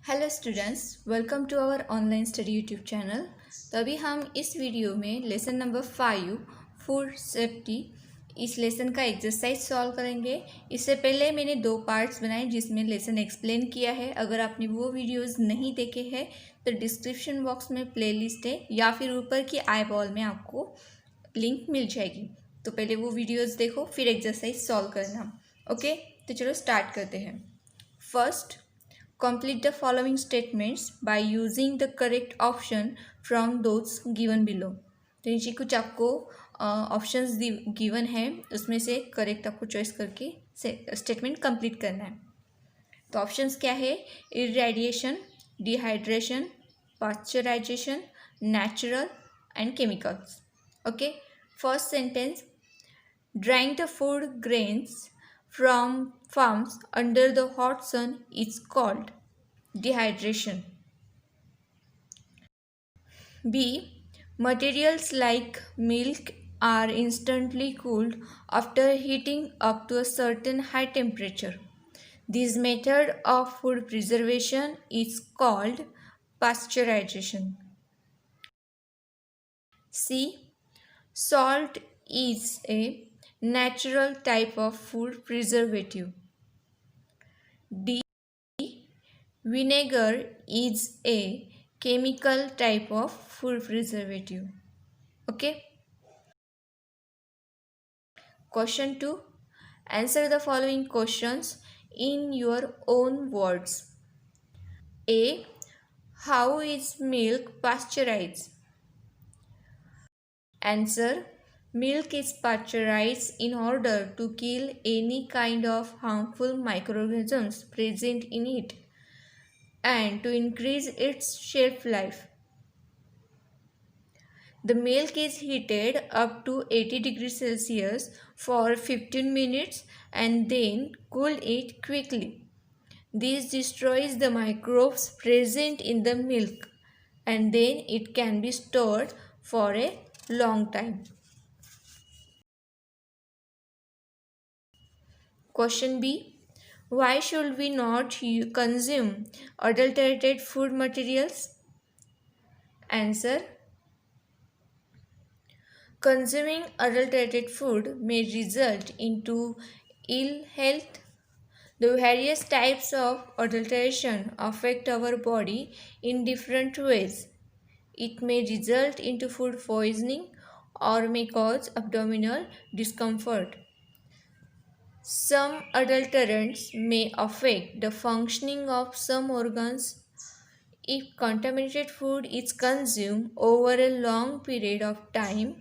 Hello students, welcome to our online study YouTube channel. तो अभी हम इस वीडियो में लेसन नंबर 5 फूड सेफ्टी इस लेसन का एक्सरसाइज सॉल्व करेंगे। इससे पहले मैंने 2 पार्ट्स बनाए जिसमें लेसन एक्सप्लेन किया है। अगर आपने वो वीडियोस नहीं देखे हैं तो डिस्क्रिप्शन बॉक्स में प्लेलिस्ट है या फिर ऊपर की आई बॉल में आपको लिंक मिल जाएगी। तो पहले वो वीडियोज़ देखो फिर एक्सरसाइज सॉल्व करना। ओके, तो चलो स्टार्ट करते हैं। First, complete the following statements by using the correct option from those given below। तो नीचे कुछ आपको ऑप्शंस गिवन है, उसमें से करेक्ट आपको चॉइस करके स्टेटमेंट कंप्लीट करना है। तो ऑप्शंस क्या है? Irradiation, dehydration, pasteurization, natural and chemicals. Okay, first sentence, drying the food grains from farms under the hot sun is called dehydration. B. Materials like milk are instantly cooled after heating up to a certain high temperature. This method of food preservation is called pasteurization. C. Salt is a natural type of food preservative. D. Vinegar is a chemical type of food preservative. Okay. Question 2. Answer the following questions in your own words. A. How is milk pasteurized? Answer. Milk is pasteurized in order to kill any kind of harmful microorganisms present in it and to increase its shelf life. The milk is heated up to 80 degrees Celsius for 15 minutes and then cooled it quickly. This destroys the microbes present in the milk and then it can be stored for a long time. Question B. Why should we not consume adulterated food materials? Answer. Consuming adulterated food may result into ill health. The various types of adulteration affect our body in different ways. It may result into food poisoning or may cause abdominal discomfort. Some adulterants may affect the functioning of some organs. If contaminated food is consumed over a long period of time,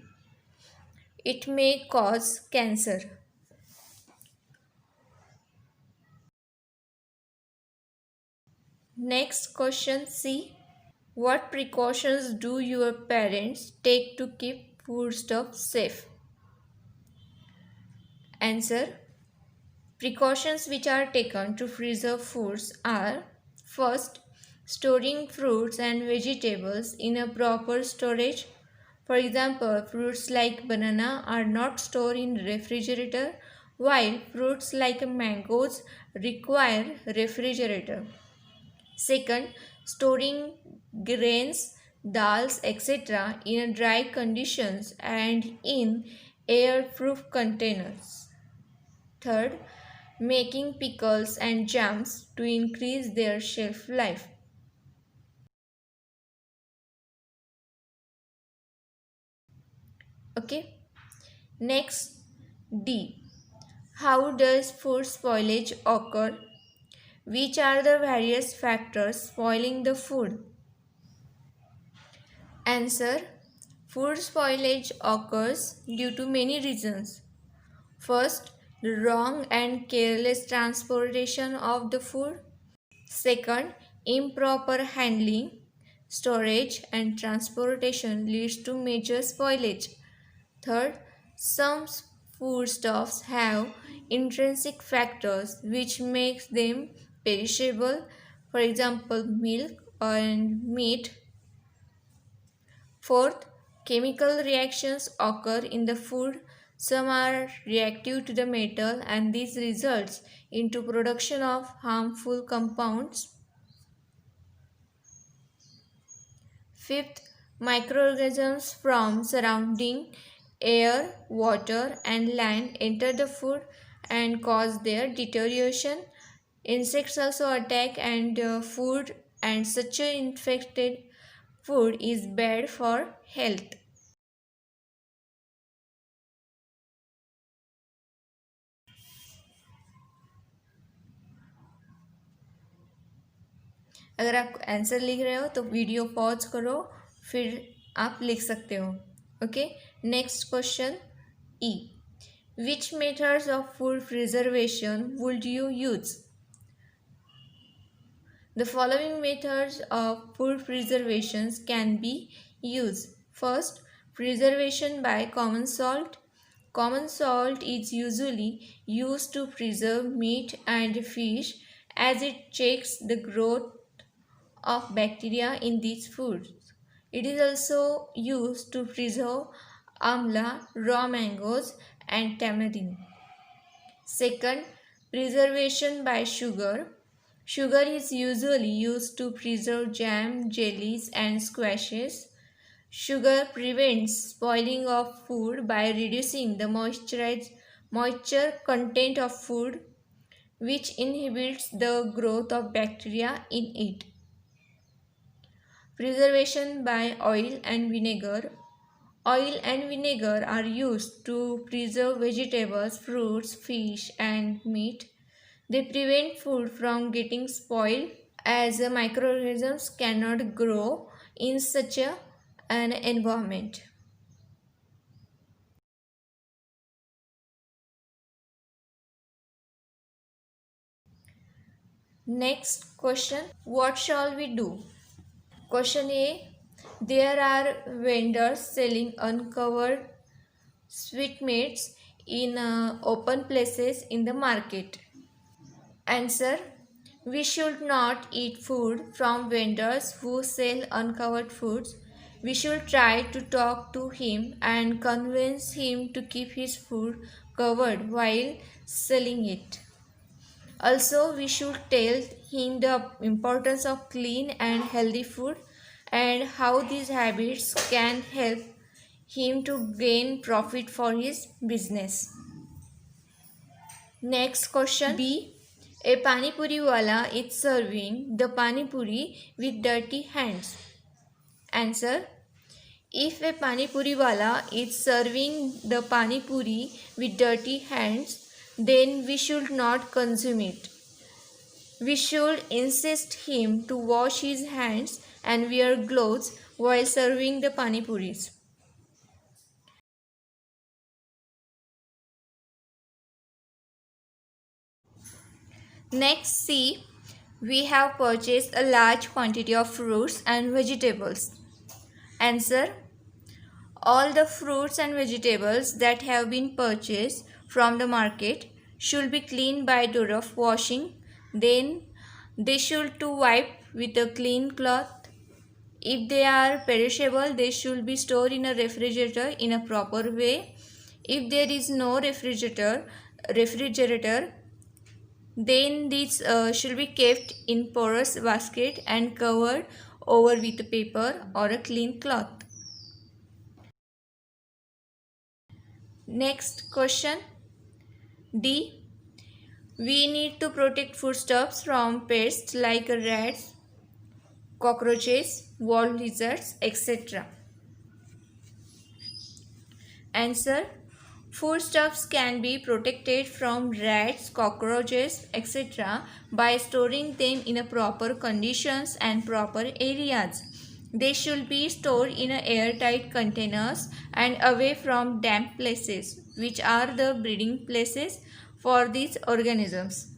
it may cause cancer. Next question C. What precautions do your parents take to keep foodstuffs safe? Answer. Precautions which are taken to preserve foods are: first, storing fruits and vegetables in a proper storage. For example, fruits like banana are not stored in refrigerator, while fruits like mangoes require refrigerator. Second, storing grains, dals, etc. in dry conditions and in air-proof containers. Third, making pickles and jams to increase their shelf life. Okay. Next, D. How does food spoilage occur? Which are the various factors spoiling the food? Answer. Food spoilage occurs due to many reasons. First, the wrong and careless transportation of the food. Second, improper handling, storage and transportation leads to major spoilage. Third, some foodstuffs have intrinsic factors which makes them perishable, for example, milk and meat. Fourth, chemical reactions occur in the food. Some are reactive to the metal and this results into production of harmful compounds. Fifth, microorganisms from surrounding air, water, and land enter the food and cause their deterioration. Insects also attack and food, and such a infected food is bad for health. अगर आप answer लिख रहे हो तो video pause करो, फिर आप लिख सकते हो. Okay. Next question E. Which methods of food preservation would you use? The following methods of food preservations can be used. First, preservation by common salt. Common salt is usually used to preserve meat and fish as it checks the growth of bacteria in these foods. It is also used to preserve amla, raw mangoes, and tamarind. Second, preservation by sugar. Sugar is usually used to preserve jam, jellies, and squashes. Sugar prevents spoiling of food by reducing the moisture content of food, which inhibits the growth of bacteria in it. Preservation by oil and vinegar. Oil and vinegar are used to preserve vegetables, fruits, fish, and meat. They prevent food from getting spoiled as microorganisms cannot grow in such an environment. Next question, what shall we do? Question A. There are vendors selling uncovered sweetmeats in open places in the market. Answer. We should not eat food from vendors who sell uncovered foods. We should try to talk to him and convince him to keep his food covered while selling it. Also, we should tell him the importance of clean and healthy food and how these habits can help him to gain profit for his business. Next question B. A pani puri wala is serving the pani puri with dirty hands. Answer. If a pani puri wala is serving the pani puri with dirty hands, then we should not consume it. We should insist him to wash his hands and wear gloves while serving the pani puris. Next C. We have purchased a large quantity of fruits and vegetables. Answer. All the fruits and vegetables that have been purchased from the market should be cleaned by door of washing. Then they should to wipe with a clean cloth. If they are perishable, they should be stored in a refrigerator in a proper way. If there is no refrigerator, then these should be kept in porous basket and covered over with a paper or a clean cloth. Next question D. We need to protect foodstuffs from pests like rats, cockroaches, wall lizards, etc. Answer. Foodstuffs can be protected from rats, cockroaches, etc. by storing them in a proper conditions and proper areas. They should be stored in airtight containers and away from damp places, which are the breeding places for these organisms.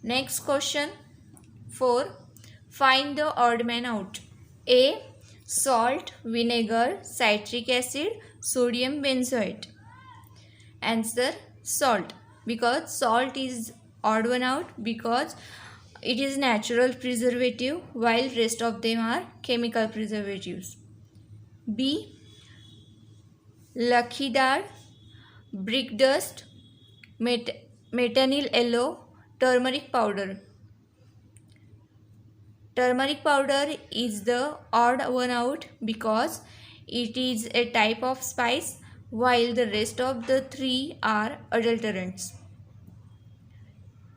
Next question 4. Find the odd man out. A. Salt, vinegar, citric acid, sodium benzoate. Answer. Salt, because salt is odd one out because it is natural preservative while rest of them are chemical preservatives. B. Lakhi dal, brick dust, metanyl yellow, turmeric powder. Turmeric powder is the odd one out because it is a type of spice, while the rest of the three are adulterants.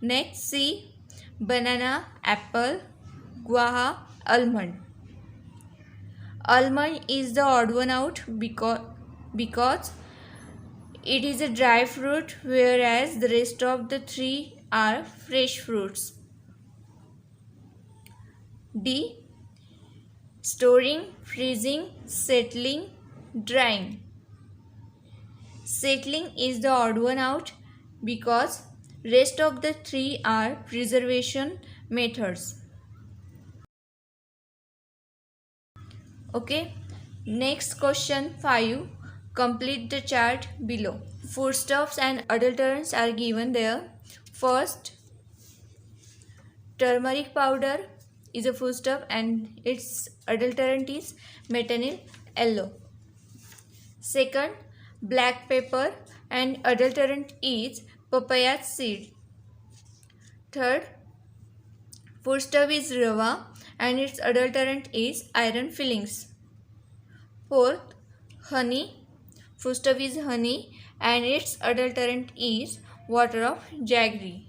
Next, C. Banana, apple, guava, almond. Almond is the odd one out because it is a dry fruit, whereas the rest of the three are fresh fruits. D. Storing, freezing, settling, drying. Settling is the odd one out because rest of the three are preservation methods. Okay. Next question 5. Complete the chart below. Foodstuffs and adulterants are given there. First, turmeric powder is a foodstuff and its adulterant is metanyl yellow. Second, black pepper and adulterant is papaya seed. Third, foodstuff is rava and its adulterant is iron fillings. Fourth, honey. Foodstuff is honey and its adulterant is water of jaggery.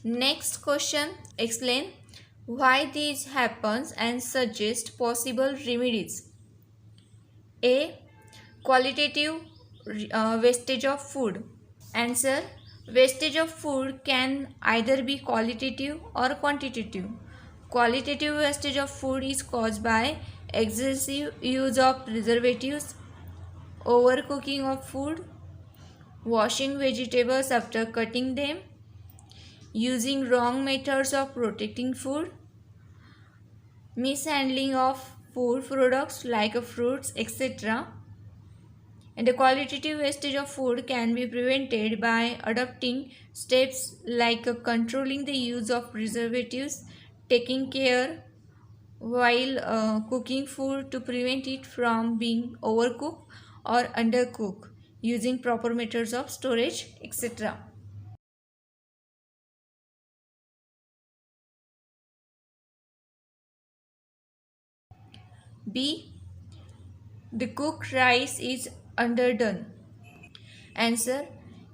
Next question, explain why this happens and suggest possible remedies. A. Qualitative wastage of food. Answer. Wastage of food can either be qualitative or quantitative. Qualitative wastage of food is caused by excessive use of preservatives, overcooking of food, washing vegetables after cutting them, using wrong methods of protecting food, mishandling of food products like fruits, etc. And the qualitative wastage of food can be prevented by adopting steps like controlling the use of preservatives, taking care while cooking food to prevent it from being overcooked or undercooked, using proper methods of storage, etc. B. The cooked rice is underdone. Answer.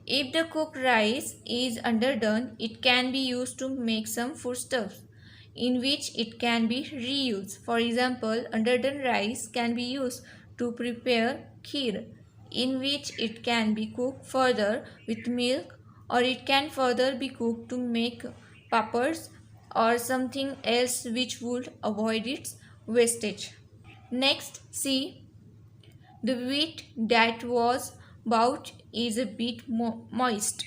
If the cooked rice is underdone, it can be used to make some foodstuffs in which it can be reused. For example, underdone rice can be used to prepare kheer, in which it can be cooked further with milk, or it can further be cooked to make papads or something else which would avoid its wastage. Next, see, the wheat that was bought is a bit moist.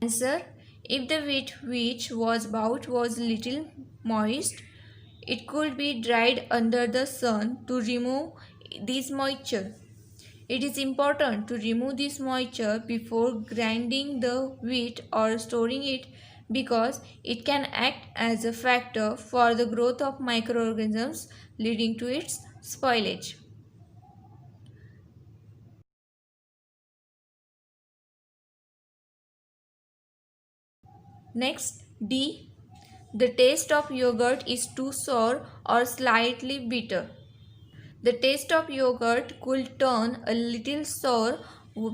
Answer. If the wheat which was bought was little moist, it could be dried under the sun to remove this moisture. It is important to remove this moisture before grinding the wheat or storing it because it can act as a factor for the growth of microorganisms leading to its spoilage. Next, D. The taste of yogurt is too sour or slightly bitter. The taste of yogurt could turn a little sour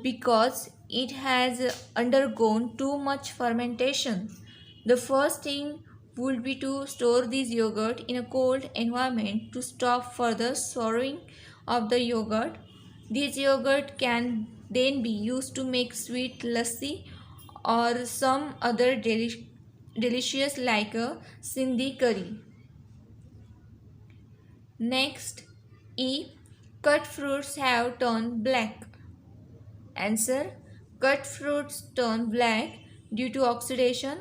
because it has undergone too much fermentation. The first thing would be to store this yogurt in a cold environment to stop further souring of the yogurt. This yogurt can then be used to make sweet lassi or some other delicious like a Sindhi curry. Next, E. Cut fruits have turned black. Answer. Cut fruits turn black due to oxidation.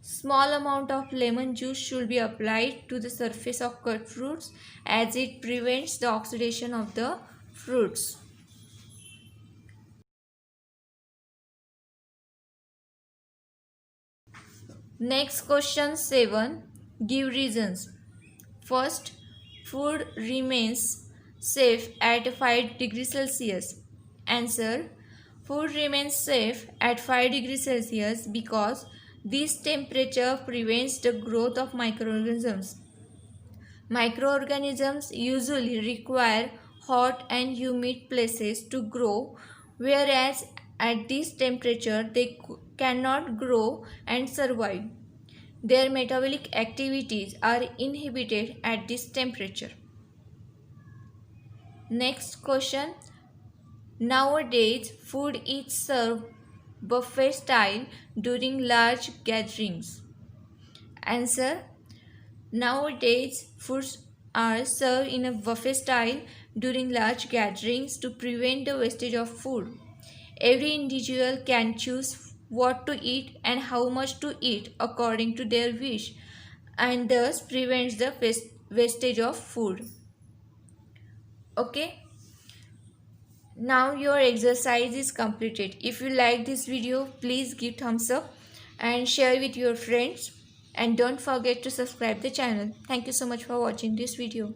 Small amount of lemon juice should be applied to the surface of cut fruits as it prevents the oxidation of the fruits. Next, question 7. Give reasons. First, food remains safe at 5 degrees Celsius. Answer. Food remains safe at 5 degrees Celsius because this temperature prevents the growth of microorganisms. Microorganisms usually require hot and humid places to grow, whereas at this temperature they cannot grow and survive. Their metabolic activities are inhibited at this temperature. Next question. Nowadays, food is served buffet style during large gatherings. Answer. Nowadays, foods are served in a buffet style during large gatherings to prevent the wastage of food. Every individual can choose what to eat and how much to eat according to their wish, and thus prevents the wastage of food. Okay. Now your exercise is completed. If you like this video, please give thumbs up and share with your friends. And don't forget to subscribe the channel. Thank you so much for watching this video.